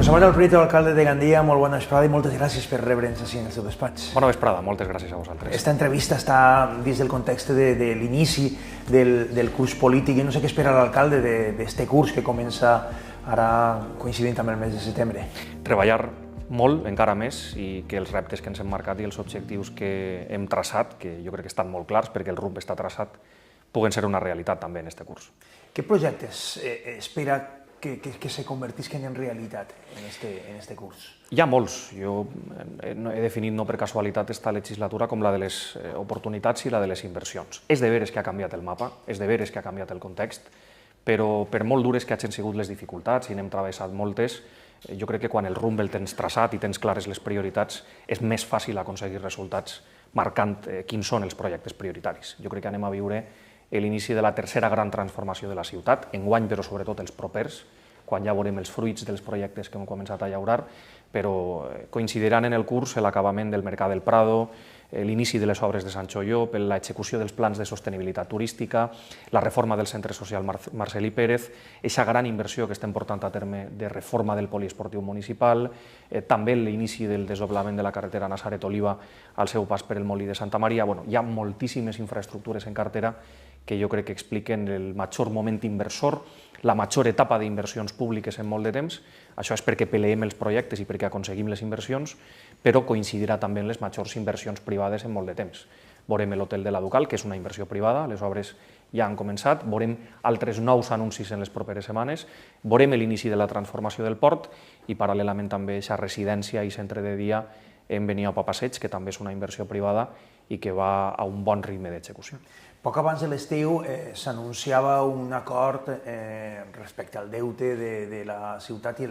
José Manuel Prieto, alcalde de Gandia, molt bona vesprada i moltes gràcies per rebre'ns així en el seu despatx. Bona vesprada, moltes gràcies a vosaltres. Esta entrevista està dins del context de l'inici del curs polític. Jo no sé què espera l'alcalde d'aquest curs que comença ara coincidint amb el mes de setembre. Treballar molt, encara més, i que els reptes que ens hem marcat i els objectius que hem traçat, que jo crec que estan molt clars perquè el rumb està traçat, puguen ser una realitat també en aquest curs. Què projectes espera que se convertisquen en realitat en este curs? Hi ha molts. Jo he definit no per casualitat esta legislatura com la de les oportunitats i la de les inversions. És de veres que ha canviat el mapa, és de veres que ha canviat el context, però per molt dures que hagin sigut les dificultats, i n'hem travessat moltes, jo crec que quan el rumb el tens traçat i tens clares les prioritats, és més fàcil aconseguir resultats marcant quins són els projectes prioritaris. Jo crec que anem a viure l'inici de la tercera gran transformació de la ciutat, enguany però sobretot els propers, quan ja veurem els fruits dels projectes que hem començat a llaurar, però coincidiran en el curs l'acabament del Mercat del Prado, l'inici de les obres de Sant Xolló, l'execució dels plans de sostenibilitat turística, la reforma del centre social Marcel·lí Pérez, aquesta gran inversió que estem portant a terme de reforma del poliesportiu municipal, també l'inici del desdoblament de la carretera Nazaret-Oliva al seu pas per el Molí de Santa Maria. Hi ha moltíssimes infraestructures en cartera que jo crec que expliquen el major moment inversor, la major etapa d'inversions públiques en molt de temps. Això és perquè peleem els projectes i perquè aconseguim les inversions, però coincidirà també en les majors inversions privades en molt de temps. Veurem l'hotel de la Ducal, que és una inversió privada, les obres ja han començat, veurem altres nous anuncis en les properes setmanes, veurem l'inici de la transformació del port i paral·lelament també aquesta residència i centre de dia en Beniau Passeig, que també és una inversió privada i que va a un bon ritme d'execució. Poc abans de l'estiu s'anunciava un acord respecte al deute de la ciutat i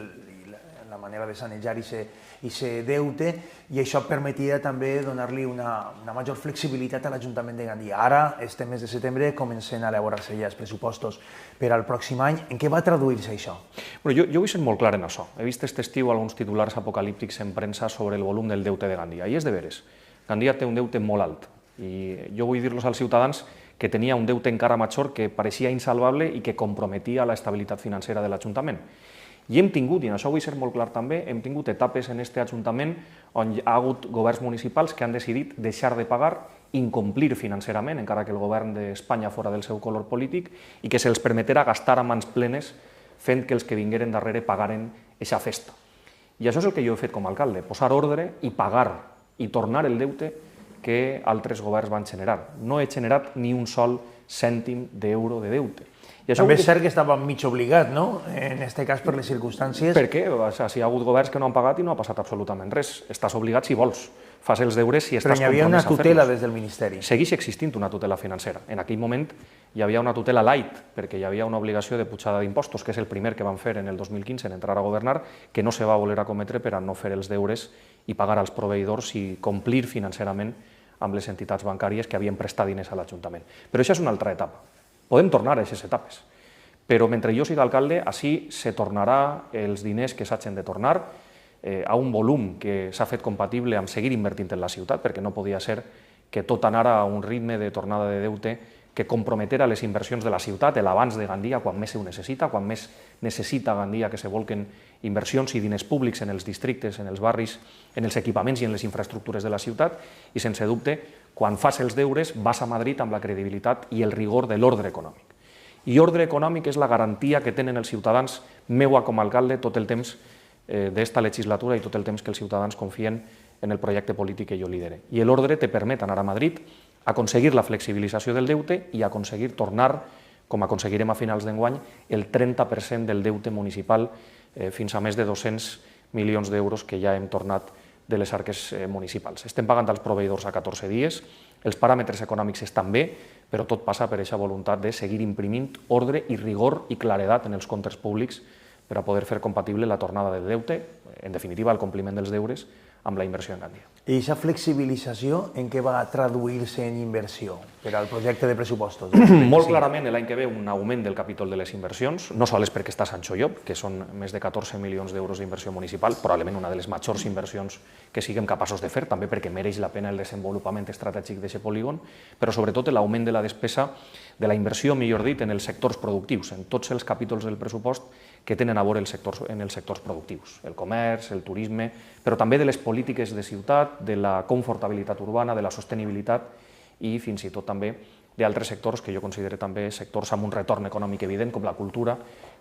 la manera de sanejar aquest deute, i això permetia també donar-li una major flexibilitat a l'Ajuntament de Gandia. Ara, este mes de setembre, comencen a elaborar-se ja els pressupostos per al pròxim any. En què va traduir-se això? Jo vull ser molt clar en això. He vist aquest estiu alguns titulars apocalíptics en premsa sobre el volum del deute de Gandia, i és de veres. Gandia té un deute molt alt, i jo vull dir-los als ciutadans que tenia un deute encara major que pareixia insalvable i que comprometia l'estabilitat financera de l'Ajuntament. I hem tingut, i en això vull ser molt clar també, hem tingut etapes en aquest Ajuntament on hi ha hagut governs municipals que han decidit deixar de pagar, incomplir financerament, encara que el govern d'Espanya fora del seu color polític, i que se'ls permeterà gastar a mans plenes fent que els que vingueren darrere pagaren aquesta festa. I això és el que jo he fet com a alcalde, posar ordre i pagar i tornar el deute que altres governs van generar. No he generat ni un sol cèntim d'euro de deute. També és cert que estava mig obligat, no? En aquest cas, per les circumstàncies. Per què? Si hi ha hagut governs que no han pagat i no ha passat absolutament res. Estàs obligat si vols. Fas els deures si estàs compromès a fer-los. Però hi havia una tutela des del Ministeri. Segueix existint una tutela financera. En aquell moment hi havia una tutela light, perquè hi havia una obligació de pujada d'impostos, que és el primer que van fer en el 2015 en entrar a governar, que no se va voler acometre per a no fer els deures i pagar als proveïdors i complir financerament amb les entitats bancàries que havien prestat diners a l'Ajuntament. Però això és una altra etapa. Podem tornar a aquestes etapes. Però mentre jo sigui alcalde, així se tornarà els diners que s'hagin de tornar a un volum que s'ha fet compatible amb seguir invertint en la ciutat, perquè no podia ser que tot anara a un ritme de tornada de deute que comprometera les inversions de la ciutat, l'abans de Gandia, quan més ho necessita, quan més necessita Gandia que se volquen inversions i diners públics en els districtes, en els barris, en els equipaments i en les infraestructures de la ciutat, i sense dubte, quan fas els deures, vas a Madrid amb la credibilitat i el rigor de l'ordre econòmic. I ordre econòmic és la garantia que tenen els ciutadans, meua com a alcalde, tot el temps d'esta legislatura i tot el temps que els ciutadans confien en el projecte polític que jo lidere. I l'ordre te permet anar a Madrid, aconseguir la flexibilització del deute i aconseguir tornar, com aconseguirem a finals d'enguany, el 30% del deute municipal fins a més de 200 milions d'euros que ja hem tornat de les arques municipals. Estem pagant als proveïdors a 14 dies, els paràmetres econòmics estan bé, però tot passa per aquesta voluntat de seguir imprimint ordre i rigor i claredat en els comptes públics per a poder fer compatible la tornada del deute, en definitiva el compliment dels deures, amb la inversió en Gandia. I aquesta flexibilització en què va traduir-se en inversió per al projecte de pressupostos? Molt clarament l'any que ve un augment del capítol de les inversions, no sols perquè està Sancho Llop, que són més de 14 milions d'euros d'inversió municipal, probablement una de les majors inversions que siguem capaços de fer, també perquè mereix la pena el desenvolupament estratègic d'aquest polígon, però sobretot l'augment de la despesa, de la inversió, millor dit, en els sectors productius, en tots els capítols del pressupost que tenen a veure en els sectors productius, el comerç, el turisme, però també de les polítiques de ciutat, de la confortabilitat urbana, de la sostenibilitat i fins i tot també d'altres sectors que jo considero també sectors amb un retorn econòmic evident, com la cultura,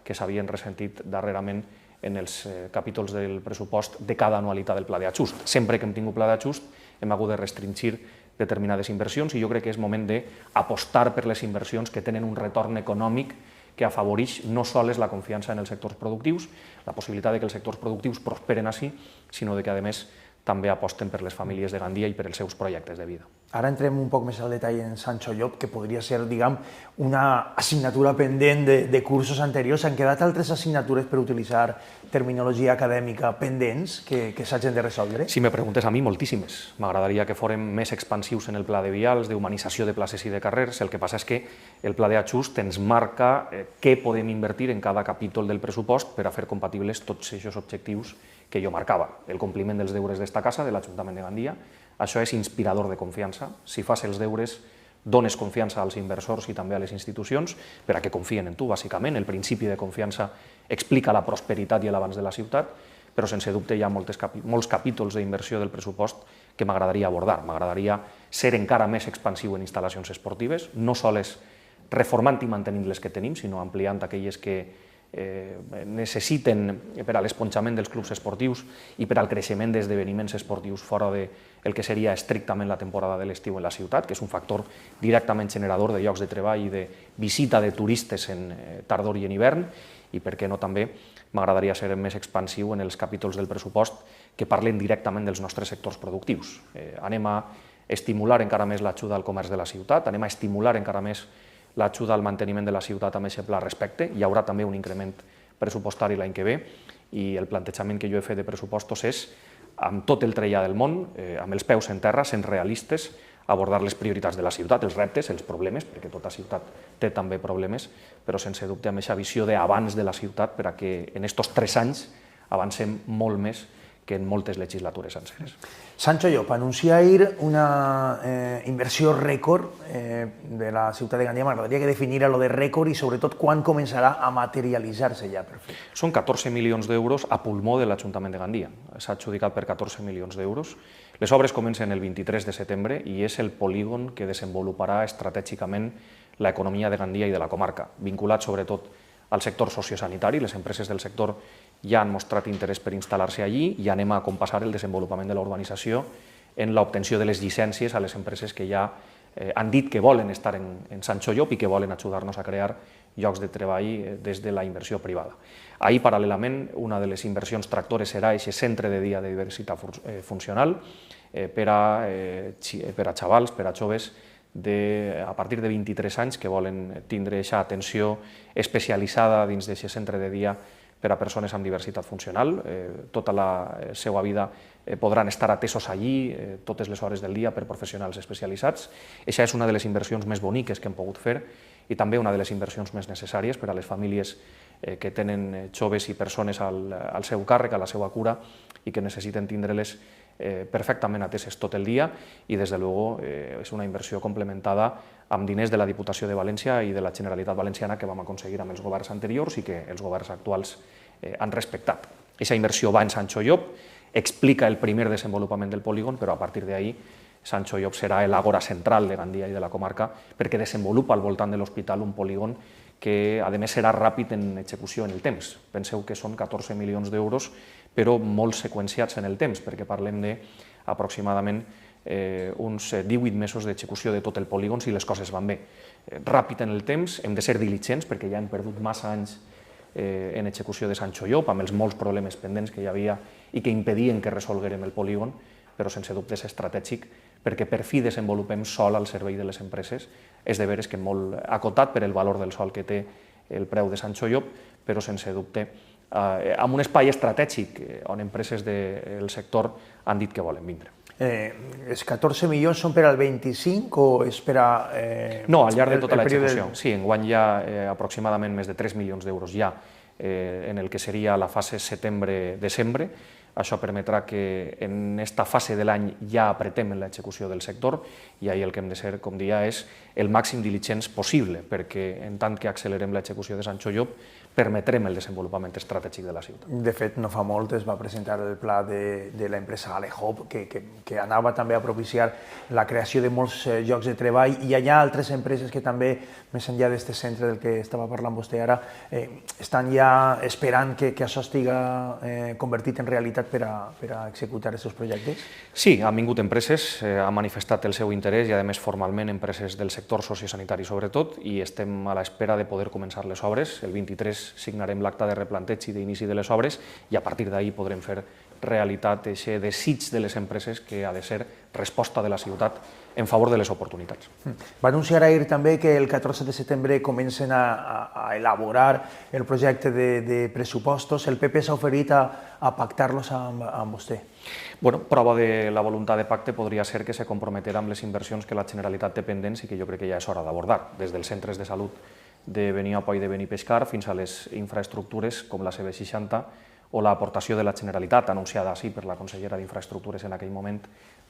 que s'havien ressentit darrerament en els capítols del pressupost de cada anualitat del pla d'ajust. Sempre que hem tingut pla d'ajust hem hagut de restringir determinades inversions i jo crec que és moment d'apostar per les inversions que tenen un retorn econòmic que afavoreix no sols la confiança en els sectors productius, la possibilitat que els sectors productius prosperen així, sinó que, a més, també aposten per les famílies de Gandia i per els seus projectes de vida. Ara entrem un poc més al detall en Sancho Llop, que podria ser, diguem, una assignatura pendent de cursos anteriors. Han quedat altres assignatures per utilitzar terminologia acadèmica pendents que s'hagin de resoldre? Si me preguntes a mi, moltíssimes. M'agradaria que fórem més expansius en el pla de vials, d'humanització de places i de carrers. El que passa és que el pla d'ajust ens marca què podem invertir en cada capítol del pressupost per a fer compatibles tots aquests objectius que jo marcava. El compliment dels deures d'esta casa, de l'Ajuntament de Gandia, això és inspirador de confiança. Si fas els deures, dones confiança als inversors i també a les institucions per a que confien en tu, bàsicament. El principi de confiança explica la prosperitat i l'avanç de la ciutat, però sense dubte hi ha molts capítols d'inversió del pressupost que m'agradaria abordar. M'agradaria ser encara més expansiu en instal·lacions esportives, no sols reformant i mantenint les que tenim, sinó ampliant aquelles que necessiten per a l'esponjament dels clubs esportius i per al creixement d'esdeveniments esportius fora del que seria estrictament la temporada de l'estiu en la ciutat, que és un factor directament generador de llocs de treball i de visita de turistes en tardor i en hivern, i per què no també m'agradaria ser més expansiu en els capítols del pressupost que parlen directament dels nostres sectors productius. Anem a estimular encara més l'ajuda al comerç de la ciutat, anem a estimular encara més l'ajuda al manteniment de la ciutat amb aquest pla respecte. Hi haurà també un increment pressupostari l'any que ve i el plantejament que jo he fet de pressupostos és, amb tot el trellar del món, amb els peus en terra, sent realistes, abordar les prioritats de la ciutat, els reptes, els problemes, perquè tota ciutat té també problemes, però sense dubte amb aquesta visió d'abans de la ciutat per a que en aquests 3 anys avancem molt més que en moltes legislatures senceres. Sancho Llop anuncia ahir una inversió rècord de la ciutat de Gandia. M'agradaria que definira lo de rècord i sobretot quan començarà a materialitzar-se ja per fer. Són 14 milions d'euros a pulmó de l'Ajuntament de Gandia. S'ha adjudicat per 14 milions d'euros. Les obres comencen el 23 de setembre i és el polígon que desenvoluparà estratègicament l'economia de Gandia i de la comarca, vinculat sobretot al sector sociosanitari. Les empreses del sector ja han mostrat interès per instal·lar-se allí i anem a compassar el desenvolupament de la urbanització en l'obtenció de les llicències a les empreses que ja han dit que volen estar en Sancho Llop i que volen ajudar-nos a crear llocs de treball des de la inversió privada. Ahir, paral·lelament, una de les inversions tractores serà aquest centre de dia de diversitat funcional per a xavals, per a joves a partir de 23 anys que volen tindre aquesta atenció especialitzada dins d'aquest centre de dia per a persones amb diversitat funcional. Tota la seva vida podran estar atesos allí totes les hores del dia per professionals especialitzats. Aquesta és una de les inversions més boniques que hem pogut fer i també una de les inversions més necessàries per a les famílies que tenen joves i persones al seu càrrec, a la seva cura i que necessiten tindre-les perfectament ateses tot el dia i, des de luego, és una inversió complementada amb diners de la Diputació de València i de la Generalitat Valenciana que vam aconseguir amb els governs anteriors i que els governs actuals han respectat. Aquesta inversió va en Sancho Llop, explica el primer desenvolupament del polígon, però a partir d'ahí Sancho Llop serà l'àgora central de Gandia i de la comarca perquè desenvolupa al voltant de l'hospital un polígon que, a més, serà ràpid en execució en el temps. Penseu que són 14 milions d'euros, però molt seqüenciats en el temps, perquè parlem d'aproximadament uns 18 mesos d'execució de tot el polígon si les coses van bé. Ràpid en el temps, hem de ser diligents perquè ja hem perdut massa anys en execució de Sancho Llop, amb els molts problemes pendents que hi havia i que impedien que resolguérem el polígon, però sense dubte és estratègic perquè per fi desenvolupem sòl al servei de les empreses. És de veres que molt acotat per el valor del sòl que té el preu de Sancho Llop, però sense dubte amb un espai estratègic on empreses del sector han dit que volen vindre. Els 14 milions són per al 25 o és per a... No, al llarg de tota l'execució. Sí, enguany hi ha aproximadament més de 3 milions d'euros ja en el que seria la fase setembre-desembre. Això permetrà que en aquesta fase de l'any ja apretem en l'execució del sector i ahir el que hem de ser, com dia, és el màxim diligents possible, perquè en tant que accelerem l'execució de Sant Xollop permetrem el desenvolupament estratègic de la ciutat. De fet, no fa molt es va presentar el pla de l'empresa Alehop, que anava també a propiciar la creació de molts llocs de treball, i hi ha altres empreses que també, més enllà d'aquest centre del que estava parlant vostè ara, estan ja esperant que això estiga convertit en realitat per a executar aquests projectes? Sí, han vingut empreses, han manifestat el seu interès i, a més, formalment empreses del sector sociosanitari sobretot, i estem a l'espera de poder començar les obres. El 23 signarem l'acte de replanteig i d'inici de les obres i a partir d'ahir podrem fer realitat aquest desig de les empreses que ha de ser resposta de la ciutat en favor de les oportunitats. Va anunciar ahir també que el 14 de setembre comencen a elaborar el projecte de pressupostos. El PP s'ha oferit a pactar-los amb vostè. Bueno, prova de la voluntat de pacte podria ser que se comprometerà amb les inversions que la Generalitat té pendents i que jo crec que ja és hora d'abordar, des dels centres de salut de Beniopa i de Benipescar fins a les infraestructures com la CB60 o l'aportació de la Generalitat, anunciada així per la consellera d'Infraestructures en aquell moment,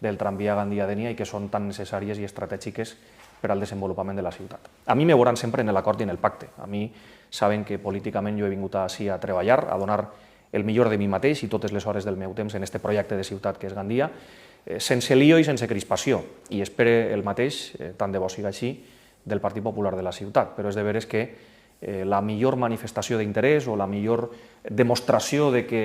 del tramvia Gandia-Denia i que són tan necessàries i estratègiques per al desenvolupament de la ciutat. A mi me veuran sempre en l'acord i en el pacte. A mi saben que políticament jo he vingut així a treballar, a donar el millor de mi mateix i totes les hores del meu temps en aquest projecte de ciutat que és Gandia, sense lío i sense crispació. I espere el mateix, tant de bo siga així, del Partit Popular de la ciutat, però és de veres que la millor manifestació d'interès o la millor demostració de que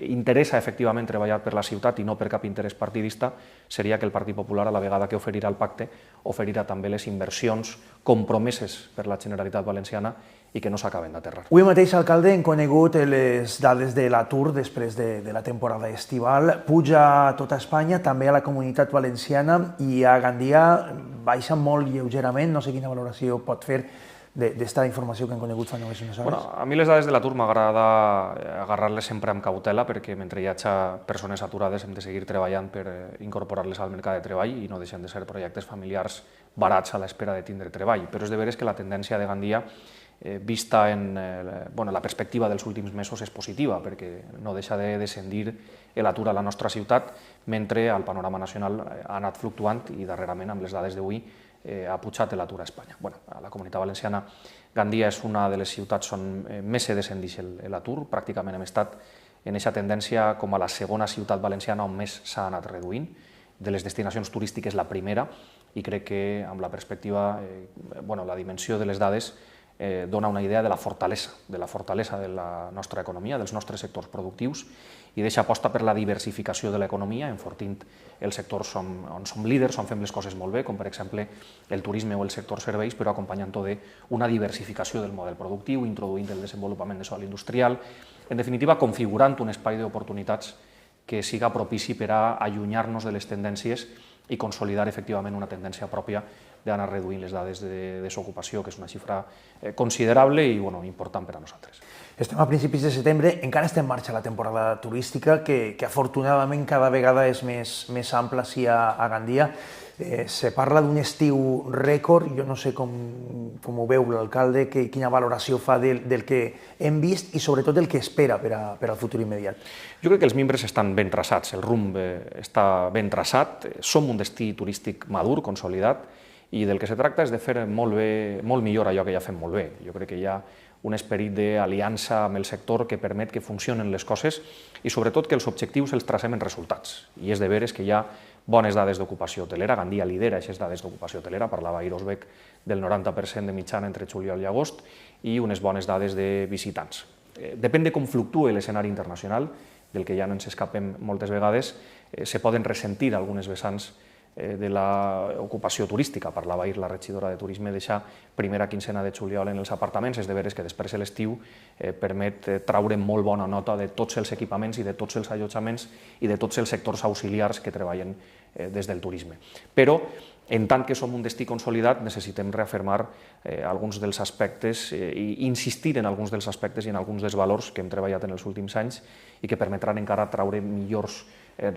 interessa efectivament treballar per la ciutat i no per cap interès partidista seria que el Partit Popular, a la vegada que oferirà el pacte, oferirà també les inversions compromeses per la Generalitat Valenciana i que no s'acaben d'aterrar. Avui mateix, alcalde, hem conegut les dades de l'atur després de la temporada estival. Puja a tota Espanya, també a la Comunitat Valenciana, i a Gandia baixa molt lleugerament. No sé quina valoració pot fer d'esta informació que hem conegut fa només unes hores. A mi les dades de l'atur m'agrada agarrar-les sempre amb cautela, perquè mentre hi hagi persones aturades hem de seguir treballant per incorporar-les al mercat de treball i no deixen de ser projectes familiars barats a l'espera de tindre treball. Però és de veres que la tendència de Gandia, vista en la perspectiva dels últims mesos, és positiva, perquè no deixa de descendir l'atur a la nostra ciutat, mentre el panorama nacional ha anat fluctuant i darrerament, amb les dades d'avui, ha pujat l'atur a Espanya. A la Comunitat Valenciana, Gandia és una de les ciutats on més se descendeix l'atur, pràcticament hem estat en aquesta tendència com a la segona ciutat valenciana on més s'ha anat reduint. De les destinacions turístiques la primera, i crec que amb la perspectiva, la dimensió de les dades dona una idea de la fortalesa de la nostra economia, dels nostres sectors productius, i deixa aposta per la diversificació de l'economia, enfortint els sectors on som líders, on fem les coses molt bé, com per exemple el turisme o el sector serveis, però acompanyant-ho d'una diversificació del model productiu, introduint el desenvolupament de sòl industrial, en definitiva configurant un espai d'oportunitats que siga propici per a allunyar-nos de les tendències i consolidar efectivament una tendència pròpia d'anar reduint les dades de desocupació, que és una xifra considerable i important per a nosaltres. Estem a principis de setembre, encara està en marxa la temporada turística, que afortunadament cada vegada és més ampla així a Gandia. Se parla d'un estiu rècord, jo no sé com ho veu l'alcalde, quina valoració fa del que hem vist i sobretot del que espera per al futur immediat. Jo crec que els mimbres estan ben traçats, el rumb està ben traçat, som un destí turístic madur, consolidat, i del que se tracta és de fer molt millor allò que ja fem molt bé. Jo crec que hi ha un esperit d'aliança amb el sector que permet que funcionen les coses i sobretot que els objectius els tracem en resultats. I és de veres que hi ha bones dades d'ocupació hotelera, Gandia lidera aquestes dades d'ocupació hotelera, parlava ahir Osbec del 90% de mitjana entre juliol i agost, i unes bones dades de visitants. Depèn de com fluctue l'escenari internacional, del que ja no ens escapem moltes vegades, se poden ressentir algunes vessants de l'ocupació turística. Parlava ahir la regidora de Turisme d'això, primera quincena de juliol en els apartaments. És de veres que després de l'estiu permet traure molt bona nota de tots els equipaments i de tots els allotjaments i de tots els sectors auxiliars que treballen des del turisme. Però En tant que som un destí consolidat, necessitem reafirmar alguns dels aspectes i insistir en alguns dels aspectes i en alguns dels valors que hem treballat en els últims anys i que permetran encara traure millors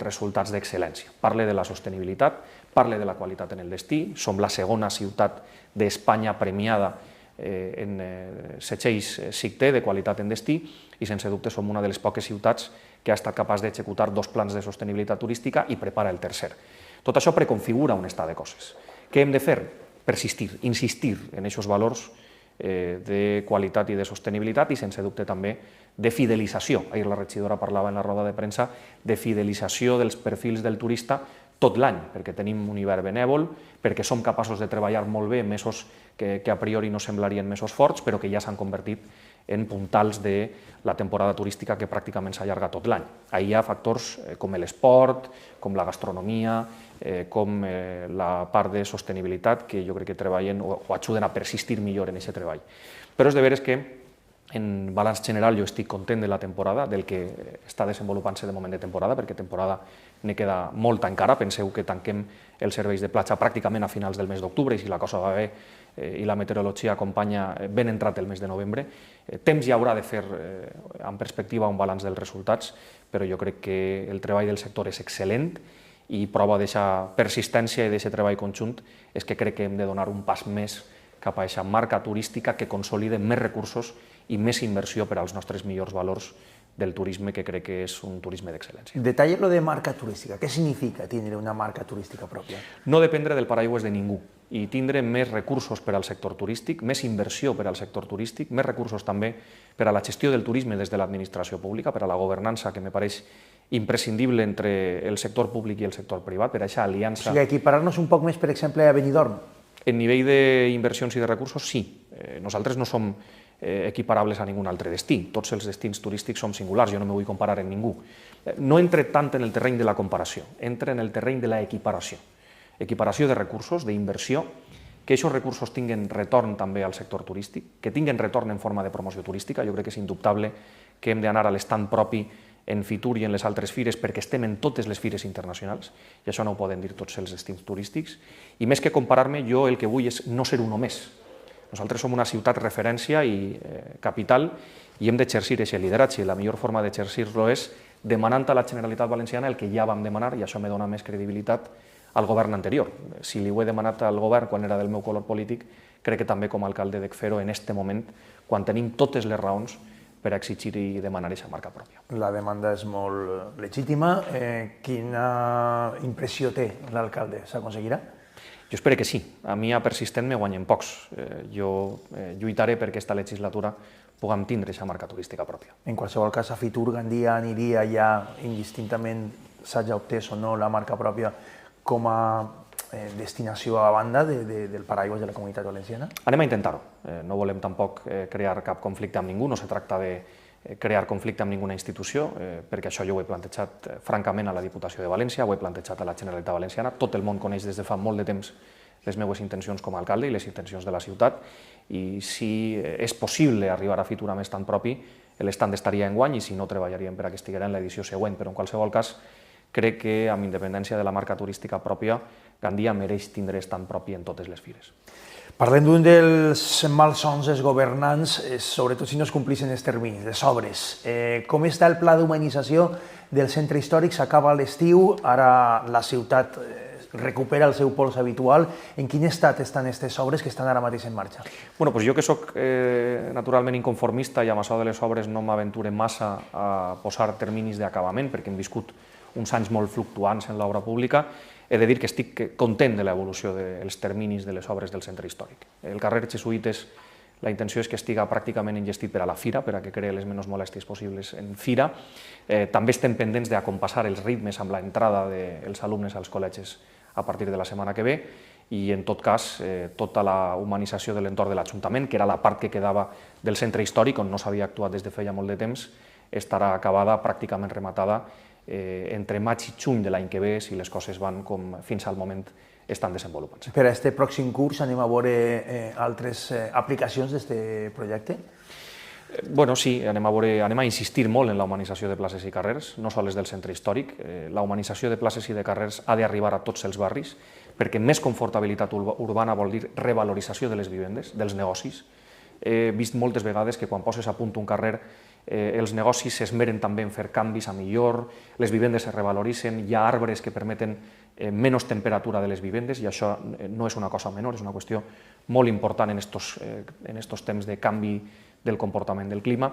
resultats d'excel·lència. Parle de la sostenibilitat, parle de la qualitat en el destí, som la segona ciutat d'Espanya premiada en setxells SICTE de qualitat en destí i sense dubte som una de les poques ciutats que ha estat capaç d'executar 2 plans de sostenibilitat turística i prepara el tercer. Tot això preconfigura un estat de coses. Què hem de fer? Persistir, insistir en aquests valors de qualitat i de sostenibilitat i sense dubte també de fidelització. Ahir la regidora parlava en la roda de premsa de fidelització dels perfils del turista tot l'any, perquè tenim un hivern benèvol, perquè som capaços de treballar molt bé en mesos que a priori no semblarien mesos forts, però que ja s'han convertit en puntals de la temporada turística que pràcticament s'allarga tot l'any. Ahí hi ha factors com l'esport, com la gastronomia, com la part de sostenibilitat que jo crec que treballen o ajuden a persistir millor en aquest treball. Però és de veres que en balanç general jo estic content de la temporada, del que està desenvolupant-se de moment de temporada, perquè temporada ne queda molta encara. Penseu que tanquem els serveis de platja pràcticament a finals del mes d'octubre i si la cosa va bé i la meteorologia acompanya ben entrat el mes de novembre. Temps hi haurà de fer en perspectiva un balanç dels resultats, però jo crec que el treball del sector és excel·lent i prova d'aquesta persistència i d'aquest treball conjunt és que crec que hem de donar un pas més cap a aquesta marca turística que consolide més recursos i més inversió per als nostres millors valors del turisme, que crec que és un turisme d'excel·lència. Detalla lo de marca turística. ¿Qué significa tener una marca turística propia? No dependre del paraigües de ningú i tindre més recursos per al sector turístic, més inversió per al sector turístic, més recursos també per a la gestió del turisme des de l'administració pública, per a la governança, que me pareix imprescindible entre el sector públic i el sector privat, per a aquesta aliança. O sigui, equiparar-nos un poc més, per exemple, a Benidorm. En nivell d'inversions i de recursos, sí. Nosaltres no som equiparables a ningun altre destí. Tots els destins turístics som singulars, jo no me vull comparar amb ningú. No entre tant en el terreny de la comparació, entra en el terreny de la equiparació. Equiparació de recursos, d'inversió, que aquests recursos tinguen retorn també al sector turístic, que tinguen retorn en forma de promoció turística. Jo crec que és indubtable que hem d'anar a l'estand propi en Fitur i en les altres fires perquè estem en totes les fires internacionals, i això no ho poden dir tots els destins turístics, i més que comparar-me, jo el que vull és no ser un només. Nosaltres som una ciutat referència i capital i hem d'exercir aquest lideratge, i la millor forma d'exercir-lo és demanant a la Generalitat Valenciana el que ja vam demanar, i això me dona més credibilitat al govern anterior. Si li ho he demanat al govern quan era del meu color polític, crec que també com a alcalde de fer-ho en aquest moment, quan tenim totes les raons per exigir i demanar aquesta marca pròpia. La demanda és molt legítima. Quina impressió té l'alcalde? S'aconseguirà? Jo espero que sí. A mi a Persistent me guanyen pocs. Jo lluitaré perquè aquesta legislatura puguem tindre aquesta marca turística pròpia. En qualsevol cas, a Fitur Gandia aniria ja indistintament s'hagi obtès o no la marca pròpia com a destinació a banda del paraigües de la Comunitat Valenciana? Anem a intentar-ho. No volem tampoc crear cap conflicte amb ningú, no se tracta de crear conflicte amb ninguna institució, perquè això jo ho he plantejat francament a la Diputació de València, ho he plantejat a la Generalitat Valenciana, tot el món coneix des de fa molt de temps les meves intencions com a alcalde i les intencions de la ciutat, i si és possible arribar a Fitur amb estand propi, l'estand estaria enguany i si no treballaríem perquè estiguera en l'edició següent, però en qualsevol cas crec que amb independència de la marca turística pròpia, Gandia mereix tindre estand propi en totes les fires. Parlem d'un dels malsons dels governants, sobretot si no es complixen els terminis, les obres. Com està el pla d'humanització del centre històric? S'acaba l'estiu, ara la ciutat recupera el seu pols habitual. En quin estat estan aquestes obres que estan ara mateix en marxa? Bueno, jo que soc naturalment inconformista i amb això de les obres no m'aventure massa a posar terminis d'acabament perquè hem viscut uns anys molt fluctuants en l'obra pública, he de dir que estic content de l'evolució dels terminis de les obres del centre històric. El carrer Jesuïtes, la intenció és que estiga pràcticament enllestit per a la fira, per a que creï les menys molèsties possibles en fira. També estem pendents d'acompassar els ritmes amb l'entrada dels alumnes als col·legis a partir de la setmana que ve, i en tot cas tota la humanització de l'entorn de l'Ajuntament, que era la part que quedava del centre històric, on no s'havia actuat des de feia molt de temps, estarà acabada, pràcticament rematada, entre maig i juny de l'any que ve, si les coses van com fins al moment estan desenvolupant-se. Per a aquest pròxim curs anem a veure altres aplicacions d'aquest projecte? Bueno, sí, anem a insistir molt en la humanització de places i carrers, no sols del centre històric. La humanització de places i de carrers ha d'arribar a tots els barris, perquè més confortabilitat urbana vol dir revalorització de les vivendes, dels negocis. He vist moltes vegades que quan poses a punt un carrer els negocis s'esmeren també en fer canvis a millor, les vivendes es revaloritzen, hi ha arbres que permeten menys temperatura de les vivendes i això no és una cosa menor, és una qüestió molt important en estos temps de canvi del comportament del clima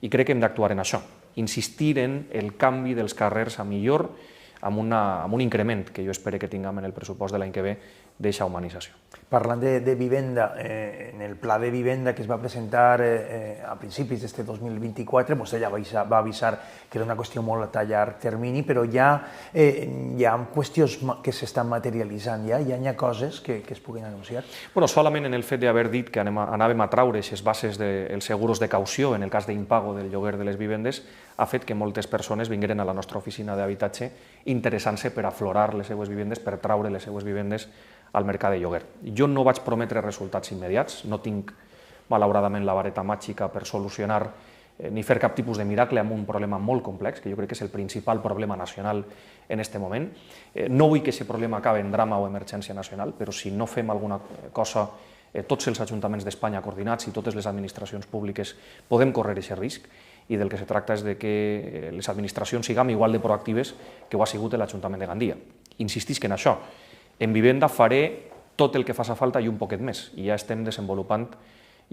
i crec que hem d'actuar en això, insistir en el canvi dels carrers a millor amb un increment que jo espero que tinguem en el pressupost de l'any que ve d'eixa humanització. Parlant de vivenda, en el pla de vivenda que es va presentar a principis d'este 2024, vostè ja va avisar que era una qüestió molt a llarg termini, però hi ha qüestions que s'estan materialitzant, hi ha coses que es puguin anunciar? Bueno, solament en el fet d'haver dit que anàvem a traure aquestes bases dels seguros de caució en el cas d'impago del lloguer de les vivendes ha fet que moltes persones vingueren a la nostra oficina d'habitatge interessant-se per aflorar les seues vivendes, per traure les seues vivendes al mercat de lloguer. Jo no vaig prometre resultats immediats, no tinc malauradament la vareta màgica per solucionar ni fer cap tipus de miracle amb un problema molt complex, que jo crec que és el principal problema nacional en aquest moment. No vull que aquest problema acabi en drama o emergència nacional, però si no fem alguna cosa, tots els ajuntaments d'Espanya coordinats i totes les administracions públiques podem córrer aquest risc i del que se tracta és de que les administracions siguem igual de proactives que ho ha sigut l'Ajuntament de Gandia. Insistisc en això. En vivenda faré tot el que faci falta i un poquet més, i ja estem desenvolupant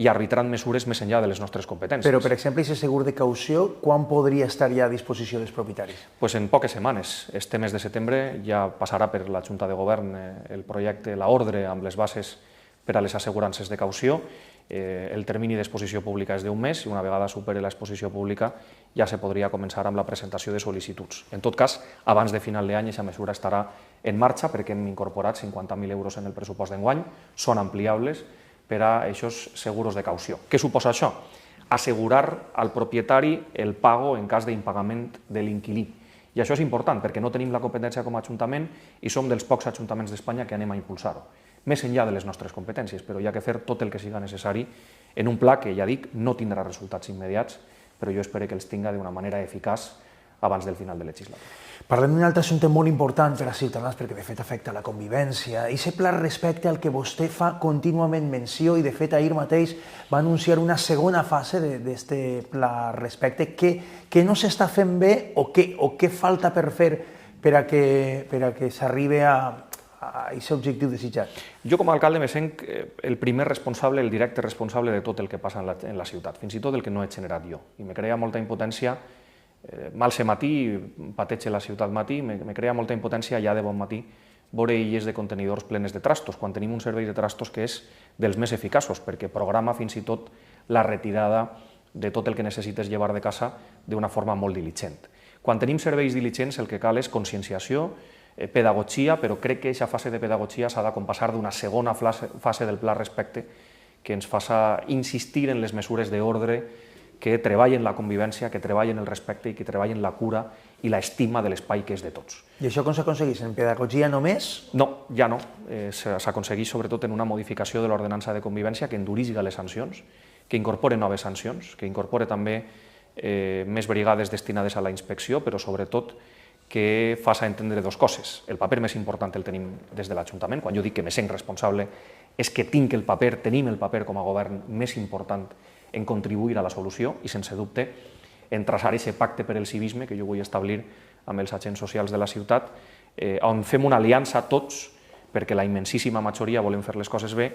i arbitrant mesures més enllà de les nostres competències. Però, per exemple, aquest segur de caució, quan podria estar ja a disposició dels propietaris? Pues en poques setmanes. Este mes de setembre ja passarà per la Junta de Govern el projecte, l'ordre amb les bases per a les assegurances de caució. El termini d'exposició pública és d'un mes i una vegada superi l'exposició pública ja se podria començar amb la presentació de sol·licituds. En tot cas, abans de final d'any aquesta mesura estarà en marxa perquè hem incorporat 50.000 euros en el pressupost d'enguany, són ampliables per a aquests seguros de caució. Què suposa això? Assegurar al propietari el pago en cas d'impagament de l'inquilí. I això és important perquè no tenim la competència com a ajuntament i som dels pocs ajuntaments d'Espanya que anem a impulsar-ho. Més enllà de les nostres competències, però hi ha que fer tot el que siga necessari en un pla que, ja dic, no tindrà resultats immediats, però jo espero que els tinga d'una manera eficaç abans del final de legislatura. Parlem d'un altre assumpte molt important per a Ciutadans, perquè de fet afecta la convivència, i aquest pla respecte al que vostè fa contínuament menció, i de fet ahir mateix va anunciar una segona fase d'aquest pla respecte. Què no s'està fent bé o què falta per fer per a que s'arribi a aquest objectiu desitjat? Jo com a alcalde me sent el primer responsable, el directe responsable de tot el que passa en la ciutat, fins i tot el que no he generat jo. I me crea molta impotència, mal ser matí, pateix la ciutat matí, me crea molta impotència ja de bon matí veure illes de contenidors plenes de trastos, quan tenim un servei de trastos que és dels més eficaços, perquè programa fins i tot la retirada de tot el que necessites llevar de casa d'una forma molt diligent. Quan tenim serveis diligents el que cal és conscienciació, pedagogia, però crec que aquesta fase de pedagogia s'ha de compassar d'una segona fase del pla respecte que ens faça insistir en les mesures d'ordre que treballen la convivència, que treballen el respecte i que treballen la cura i l'estima de l'espai que és de tots. I això com s'aconsegueix? En pedagogia només? No, ja no. S'aconsegueix sobretot en una modificació de l'ordenança de convivència que endurisga les sancions, que incorpore noves sancions, que incorpore també més brigades destinades a la inspecció, però sobretot que faça entendre dues coses. El paper més important el tenim des de l'Ajuntament. Quan jo dic que me sent responsable és que tenim el paper com a govern més important en contribuir a la solució i, sense dubte, en traçar aquest pacte per al civisme que jo vull establir amb els agents socials de la ciutat, on fem una aliança tots, perquè la immensíssima majoria volem fer les coses bé,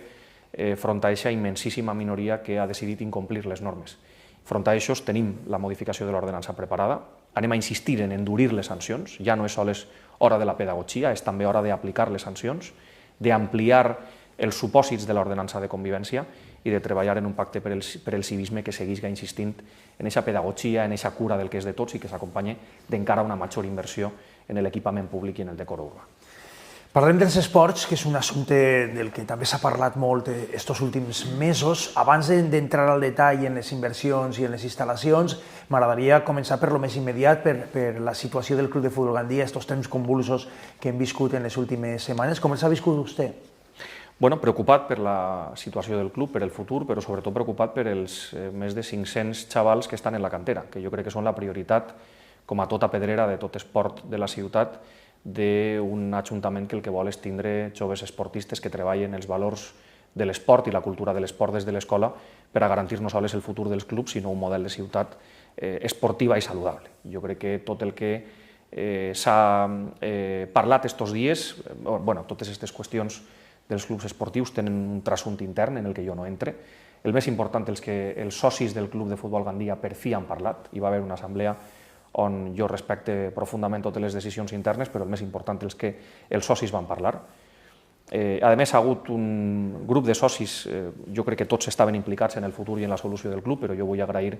front a aquesta immensíssima minoria que ha decidit incomplir les normes. Front a això tenim la modificació de l'ordenança preparada, anem a insistir en endurir les sancions, ja no és sols hora de la pedagogia, és també hora d'aplicar les sancions, d'ampliar els supòsits de l'ordenança de convivència i de treballar en un pacte per al civisme que seguisca insistint en aquesta pedagogia, en aquesta cura del que és de tots i que s'acompanyi d'encara una major inversió en l'equipament públic i en el decor urbà. Parlem dels esports, que és un assumpte del que també s'ha parlat molt estos últims mesos. Abans d'entrar al detall en les inversions i en les instal·lacions, m'agradaria començar per lo més immediat, per la situació del Club de Futbol Gandia, estos temps convulsos que hem viscut en les últimes setmanes. Com els ha viscut vostè? Bueno, preocupat per la situació del club, per el futur, però sobretot preocupat per els més de 500 xavals que estan en la cantera, que jo crec que són la prioritat, com a tota pedrera de tot esport de la ciutat, d'un ajuntament que el que vol és tindre joves esportistes que treballen els valors de l'esport i la cultura de l'esport des de l'escola per a garantir no només el futur dels clubs, sinó un model de ciutat esportiva i saludable. Jo crec que tot el que s'ha parlat estos dies, totes aquestes qüestions dels clubs esportius tenen un trassunt intern en el que jo no entre. El més important és que els socis del Club de Futbol Gandia per fi han parlat. Hi va haver una assemblea on jo respecte profundament totes les decisions internes, però el més important és que els socis van parlar. A més, ha hagut un grup de socis, jo crec que tots estaven implicats en el futur i en la solució del club, però jo vull agrair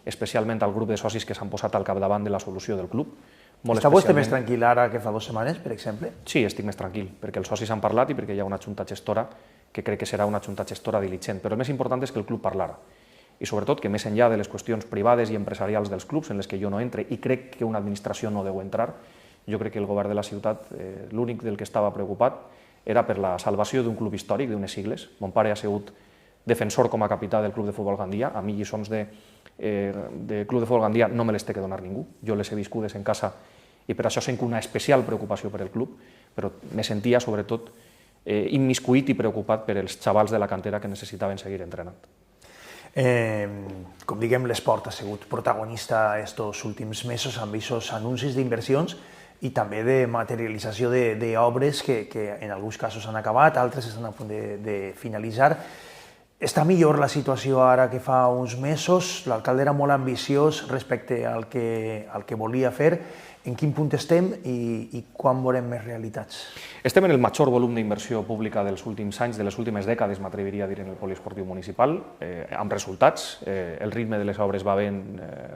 especialment al grup de socis que s'han posat al capdavant de la solució del club. Està vostè més tranquil ara que fa 2 setmanes, per exemple? Sí, estic més tranquil, perquè els socis han parlat i perquè hi ha una junta gestora que crec que serà una junta gestora diligent, però el més important és que el club parlara. I sobretot que més enllà de les qüestions privades i empresarials dels clubs, en les que jo no entre, i crec que una administració no deu entrar, jo crec que el govern de la ciutat, l'únic del que estava preocupat, era per la salvació d'un club històric, d'unes sigles. Mon pare ha sigut defensor com a capità del Club de Futbol Gandia. A mi lliçons de Club de Futbol Gandia no me les té que donar ningú. Jo les he viscudes en casa i per això sent una especial preocupació per el club, però me sentia sobretot immiscuït i preocupat per els xavals de la cantera que necessitaven seguir entrenant. Com diguem, l'esport ha sigut protagonista estos últims mesos amb aquests anuncis d'inversions i també de materialització d'obres que en alguns casos han acabat, altres estan a punt de finalitzar. Està millor la situació ara que fa uns mesos? L'alcalde era molt ambiciós respecte al que volia fer. En quin punt estem i quan veurem més realitats? Estem en el major volum d'inversió pública dels últims anys, de les últimes dècades, m'atreviria a dir, en el poliesportiu municipal, amb resultats. El ritme de les obres va bé en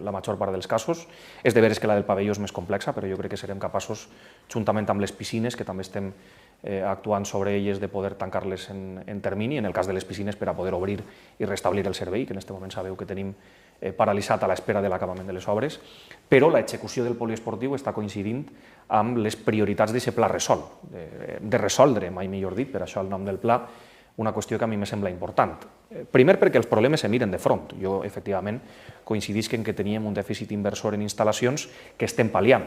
la major part dels casos. És de veres que la del pavelló és més complexa, però jo crec que serem capaços, juntament amb les piscines, que també estem actuant sobre elles, de poder tancar-les en termini, en el cas de les piscines, per a poder obrir i restablir el servei, que en aquest moment sabeu que tenim paralitzat a l'espera de l'acabament de les obres, però l'execució del poliesportiu està coincidint amb les prioritats d'aquest pla Resol, de resoldre, mai millor dit, per això el nom del pla, una qüestió que a mi me sembla important. Primer perquè els problemes se miren de front. Jo, efectivament, coincidisc en que teníem un dèficit inversor en instal·lacions que estem pal·liant,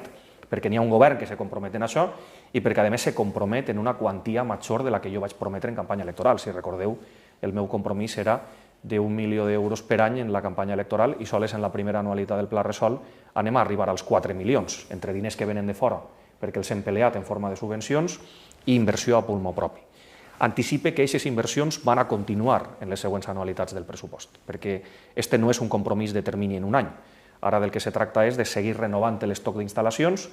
perquè n'hi ha un govern que se compromet en això i perquè, a més, se compromet en una quantia major de la que jo vaig prometre en campanya electoral. Si recordeu, el meu compromís era d'1 milió d'euros per any en la campanya electoral i sols en la primera anualitat del Pla Resol anem a arribar als 4 milions, entre diners que venen de fora perquè els hem peleat en forma de subvencions i inversió a pulmó propi. Anticipe que aquestes inversions van a continuar en les següents anualitats del pressupost, perquè este no és un compromís de termini en un any. Ara del que se tracta és de seguir renovant l'estoc d'instal·lacions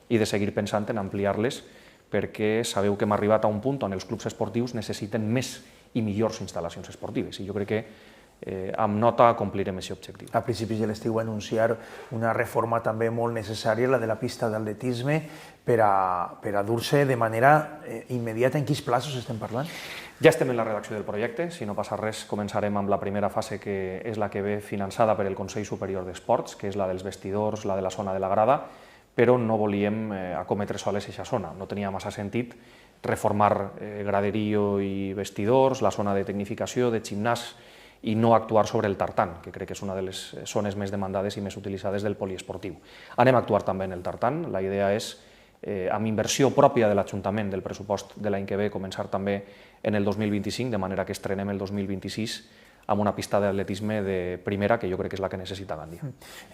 i de seguir pensant en ampliar-les, perquè sabeu que hem arribat a un punt on els clubs esportius necessiten més i millors instal·lacions esportives. I jo crec que amb nota complirem aquest objectiu. A principis de l'estiu va anunciar una reforma també molt necessària, la de la pista d'atletisme, per a dur-se de manera immediata. En quins plaços estem parlant? Ja estem en la redacció del projecte. Si no passa res, començarem amb la primera fase, que és la que ve finançada per el Consell Superior d'Esports, que és la dels vestidors, la de la zona de la grada, però no volíem acometre soles aquesta zona. No tenia massa sentit reformar graderío i vestidors, la zona de tecnificació, de gimnàs, i no actuar sobre el tartan, que crec que és una de les zones més demandades i més utilitzades del poliesportiu. Anem a actuar també en el tartan. La idea és, amb inversió pròpia de l'Ajuntament del pressupost de l'any que ve, començar també en el 2025, de manera que estrenem el 2026 amb una pista d'atletisme de primera, que jo crec que és la que necessita Gandia.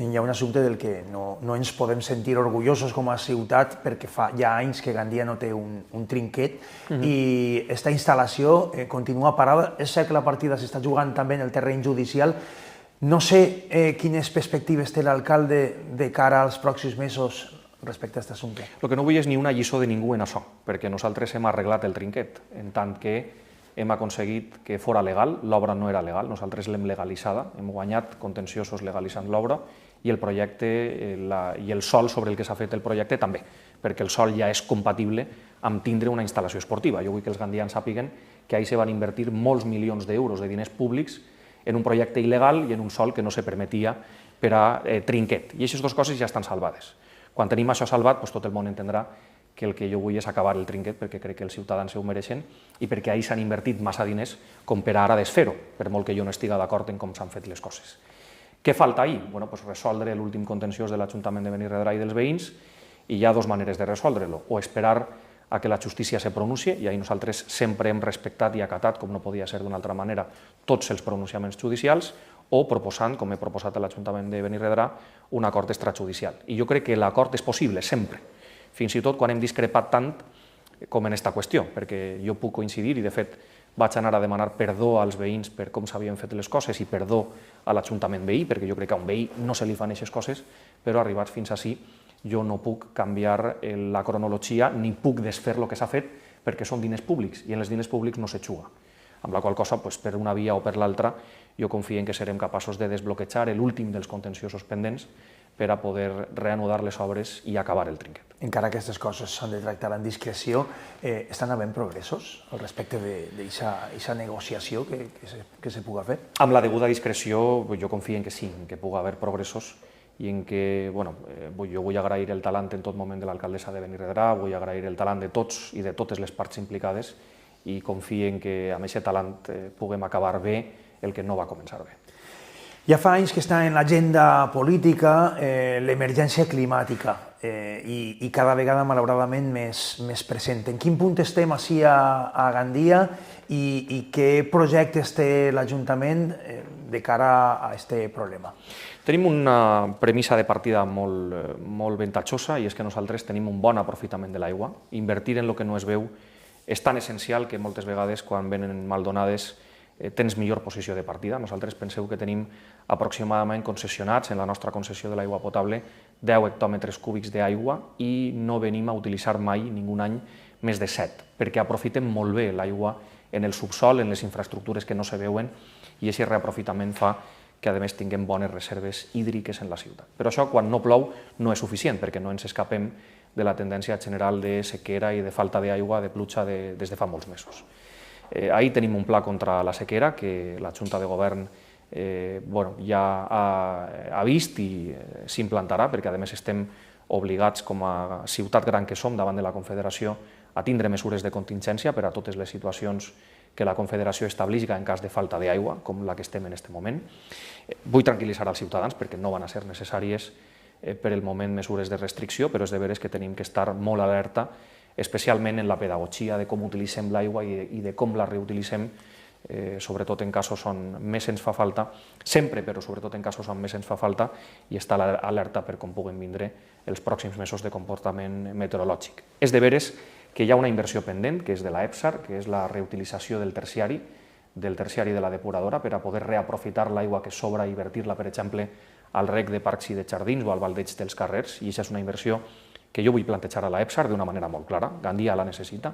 Hi ha un assumpte del que no ens podem sentir orgullosos com a ciutat, perquè fa ja anys que Gandia no té un trinquet i aquesta instal·lació continua parada. És cert que la partida s'està jugant també en el terreny judicial. No sé quines perspectives té l'alcalde de cara als pròxims mesos respecte a aquest assumpte. El que no vull és ni una lliçó de ningú en això, perquè nosaltres hem arreglat el trinquet, en tant que hem aconseguit que fora legal. L'obra no era legal, nosaltres l'hem legalitzada, hem guanyat contenciosos legalitzant l'obra, i el projecte i el sòl sobre el que s'ha fet el projecte també, perquè el sòl ja és compatible amb tindre una instal·lació esportiva. Jo vull que els gandians sàpiguen que ahir se van invertir molts milions d'euros de diners públics en un projecte il·legal i en un sòl que no se permetia per a trinquet. I aquestes dues coses ja estan salvades. Quan tenim això salvat, tot el món entendrà que el que jo vull és acabar el trinquet perquè crec que els ciutadans se ho mereixen i perquè ahir s'han invertit massa diners com per ara desfer-ho, per molt que jo no estiga d'acord en com s'han fet les coses. Què falta ahir? Bueno, pues resoldre l'últim contenciós de l'Ajuntament de Benirredrà i dels veïns, i hi ha dues maneres de resoldre-lo, o esperar a que la justícia se pronuncie, i ahir nosaltres sempre hem respectat i acatat, com no podia ser d'una altra manera, tots els pronunciaments judicials, o proposant, com he proposat a l'Ajuntament de Benirredrà, un acord extrajudicial. I jo crec que l'acord és possible, sempre, fins i tot quan hem discrepat tant com en aquesta qüestió, perquè jo puc coincidir, i de fet vaig anar a demanar perdó als veïns per com s'havien fet les coses i perdó a l'Ajuntament veí, perquè jo crec que a un veí no se li fan aquestes coses, però arribats fins ací jo no puc canviar la cronologia ni puc desfer el que s'ha fet perquè són diners públics i en els diners públics no se juga. Amb la qual cosa, per una via o per l'altra, jo confio en que serem capaços de desbloquejar l'últim dels contenciosos pendents per a poder reanudar les obres i acabar el trinquet. Encara que aquestes coses s'han de tractar amb discreció, estan havent progressos al respecte d'aquesta negociació que se pugui fer? Amb la deguda discreció, jo confio en que sí, en que pugui haver progressos i en què, jo vull agrair el talant en tot moment de l'alcaldessa de Benirredrà, vull agrair el talant de tots i de totes les parts implicades i confio en que amb aquest talant puguem acabar bé el que no va començar bé. Ja fa anys que està en l'agenda política l'emergència climàtica i cada vegada, malauradament, més present. En quin punt estem ací a Gandia i què projectes té l'Ajuntament de cara a aquest problema? Tenim una premissa de partida molt avantatjosa i és que nosaltres tenim un bon aprofitament de l'aigua. Invertir en el que no es veu és tan essencial que moltes vegades, quan venen mal donades, tens millor posició de partida. Nosaltres penseu que tenim aproximadament concessionats en la nostra concessió de l'aigua potable 10 hectòmetres cúbics d'aigua i no venim a utilitzar mai, ningú any, més de 7, perquè aprofitem molt bé l'aigua en el subsol, en les infraestructures que no se veuen, i aquest reaprofitament fa que a més tinguem bones reserves hídriques en la ciutat. Però això, quan no plou, no és suficient, perquè no ens escapem de la tendència general de sequera i de falta d'aigua, de pluja, des de fa molts mesos. Ahir tenim un pla contra la sequera que la Junta de Govern ja ha vist i s'implantarà, perquè a més estem obligats com a ciutat gran que som davant de la Confederació a tindre mesures de contingència per a totes les situacions que la Confederació establisca en cas de falta d'aigua, com la que estem en aquest moment. Vull tranquil·litzar els ciutadans perquè no van a ser necessàries per el moment mesures de restricció, però és de veres que tenim que estar molt alerta, especialment en la pedagogia de com utilitzem l'aigua i de com la reutilitzem, sobretot en casos on més ens fa falta, sempre, però sobretot en casos on més ens fa falta, i estar alerta per com puguen vindre els pròxims mesos de comportament meteorològic. És de veres que hi ha una inversió pendent, que és de la EPSAR, que és la reutilització del terciari de la depuradora, per a poder reaprofitar l'aigua que sobra i vertir-la, per exemple, al rec de parcs i de jardins o al baldeig dels carrers, i aquesta és una inversió que jo vull plantejar a la EPSAR d'una manera molt clara. Gandia la necessita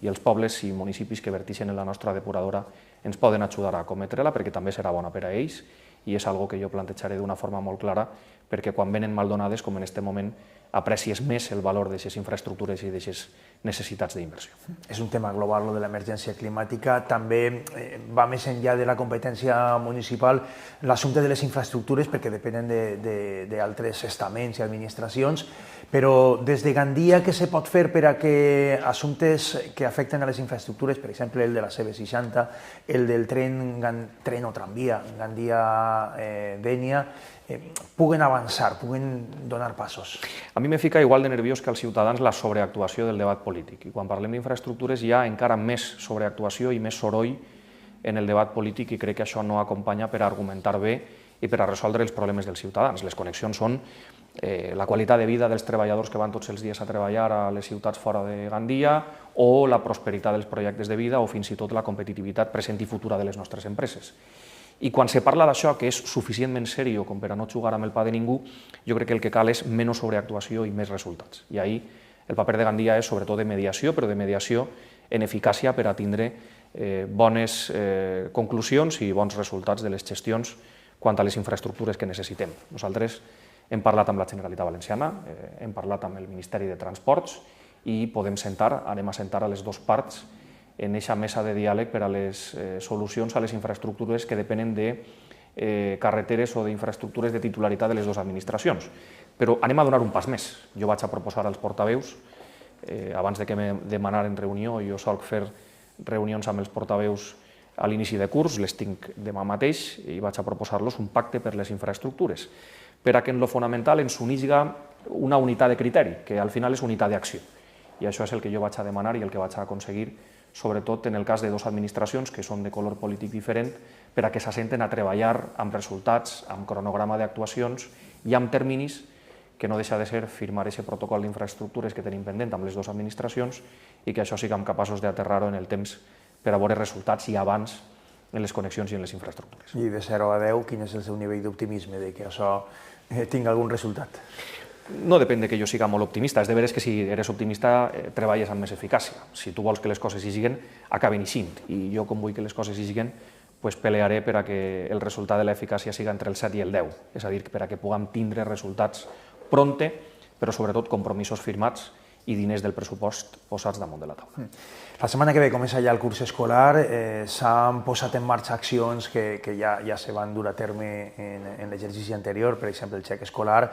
i els pobles i municipis que vertixen en la nostra depuradora ens poden ajudar a cometre-la perquè també serà bona per a ells i és algo que jo plantejaré d'una forma molt clara perquè quan venen mal donades, com en aquest moment, aprecies més el valor d'aquestes infraestructures i d'aquestes necessitats d'inversió. És un tema global, lo de l'emergència climàtica. També va més enllà de la competència municipal l'assumpte de les infraestructures, perquè depenen d'altres estaments i administracions, però des de Gandia què se pot fer per a que assumptes que afecten a les infraestructures, per exemple el de la CV60, el del tren o tramvia Gandia-Dénia, puguen avançar, puguen donar passos? A mi me fica igual de nerviós que als ciutadans la sobreactuació del debat polític. I quan parlem d'infraestructures hi ha encara més sobreactuació i més soroll en el debat polític i crec que això no acompanya per a argumentar bé i per a resoldre els problemes dels ciutadans. Les connexions són la qualitat de vida dels treballadors que van tots els dies a treballar a les ciutats fora de Gandia o la prosperitat dels projectes de vida o fins i tot la competitivitat present i futura de les nostres empreses. I quan se parla d'això, que és suficientment seriós com per a no jugar amb el pa de ningú, jo crec que el que cal és menys sobreactuació i més resultats. I ahir el paper de Gandia és sobretot de mediació, però de mediació en eficàcia per a tindre bones conclusions i bons resultats de les gestions quant a les infraestructures que necessitem. Nosaltres hem parlat amb la Generalitat Valenciana, hem parlat amb el Ministeri de Transports i anem a sentar a les dues parts en aquesta mesa de diàleg per a les solucions a les infraestructures que depenen de carreteres o d'infraestructures de titularitat de les dues administracions. Però anem a donar un pas més. Jo vaig a proposar als portaveus abans de que me demanaren reunió, jo solc fer reunions amb els portaveus a l'inici de curs, les tinc demà mateix i vaig a proposar-los un pacte per les infraestructures, per a que en lo fonamental ens unisga una unitat de criteri, que al final és unitat d'acció. I això és el que jo vaig a demanar i el que vaig a aconseguir, sobretot en el cas de dues administracions que són de color polític diferent, per a que s'assenten a treballar amb resultats, amb cronograma d'actuacions i amb terminis, que no deixa de ser firmar aquest protocol d'infraestructures que tenim pendent amb les dues administracions i que això siguem capaços d'aterrar-ho en el temps per a veure resultats i abans en les connexions i en les infraestructures. I de 0 a 10, quin és el seu nivell d'optimisme de que això tingui algun resultat? No depèn de que jo siga molt optimista, és de veres que si eres optimista treballes amb més eficàcia. Si tu vols que les coses hi siguin, acaben eixint. I jo, com vull que les coses hi siguin, pelearé per a que el resultat de l'eficàcia siga entre el 7 i el 10, és a dir, per a que puguem tindre resultats pronte, però sobretot compromisos firmats i diners del pressupost posats damunt de la taula. La setmana que ve comença ja el curs escolar, s'han posat en marxa accions que ja se van dur a terme en l'exercici anterior, per exemple el xec escolar,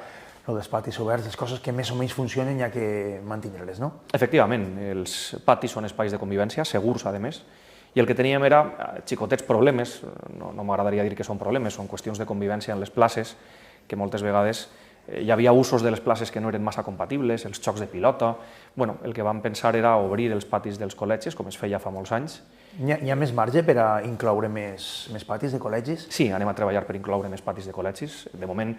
dels patis oberts, les coses que més o menys funcionen hi ha que mantenir-les, no? Efectivament, els patis són espais de convivència, segurs, a més, i el que teníem era xicotets problemes, no m'agradaria dir que són problemes, són qüestions de convivència en les places, que moltes vegades hi havia usos de les places que no eren massa compatibles, els xocs de pilota. Bueno, el que vam pensar era obrir els patis dels col·legis, com es feia fa molts anys. Hi ha més marge per a incloure més patis de col·legis? Sí, anem a treballar per incloure més patis de col·legis. De moment,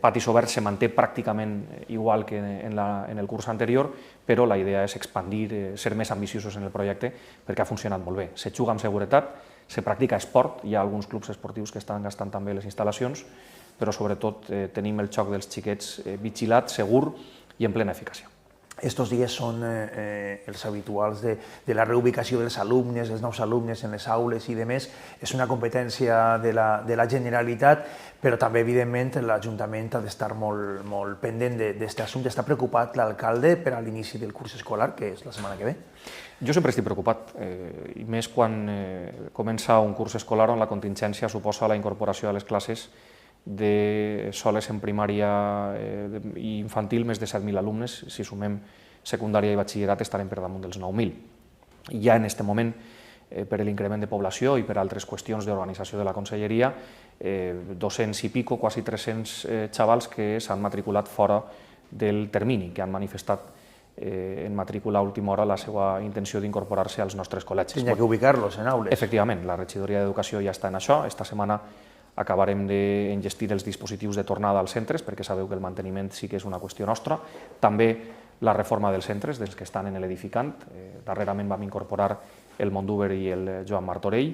patis oberts se manté pràcticament igual que en el curs anterior, però la idea és expandir, ser més ambiciosos en el projecte, perquè ha funcionat molt bé. Se juga amb seguretat, se practica esport, hi ha alguns clubs esportius que estan gastant també les instal·lacions, però sobretot tenim el xoc dels xiquets vigilat, segur i en plena eficàcia. Estos dies són els habituals de la reubicació dels alumnes, dels nous alumnes en les aules i demés. És una competència de la Generalitat, però també, evidentment, l'Ajuntament ha d'estar molt pendent d'aquest assumpte. Està preocupat l'alcalde per a l'inici del curs escolar, que és la setmana que ve? Jo sempre estic preocupat, i més quan comença un curs escolar on la contingència suposa la incorporació a les classes de soles en primària i infantil més de 7.000 alumnes. Si sumem secundària i batxillerat estarem per damunt dels 9.000. Ja en aquest moment, per l'increment de població i per altres qüestions d'organització de la Conselleria, 200 i pico, quasi 300 xavals que s'han matriculat fora del termini, que han manifestat en matrícula a última hora la seva intenció d'incorporar-se als nostres col·legis. Tenia que ubicar-los en aules. Efectivament, la regidoria d'Educació ja està en això. Esta setmana acabarem d'enllestir els dispositius de tornada als centres, perquè sabeu que el manteniment sí que és una qüestió nostra. També la reforma dels centres, dels que estan en l'edificant. Darrerament vam incorporar el Mondúber i el Joan Martorell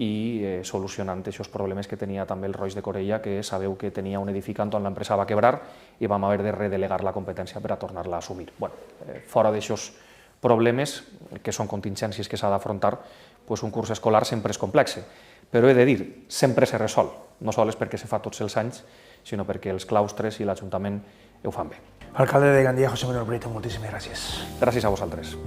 i solucionant aquests problemes que tenia també el Roig de Corella, que sabeu que tenia un edificant on l'empresa va quebrar i vam haver de redelegar la competència per a tornar-la a assumir. Fora d'aixòs problemes, que són contingències que s'ha d'afrontar, un curs escolar sempre és complex, però he de dir, sempre se resol, no sols perquè se fa tots els anys, sinó perquè els claustres i l'Ajuntament ho fan bé. Alcalde de Gandia, José Manuel Prieto, moltíssimes gràcies. Gràcies a vosaltres.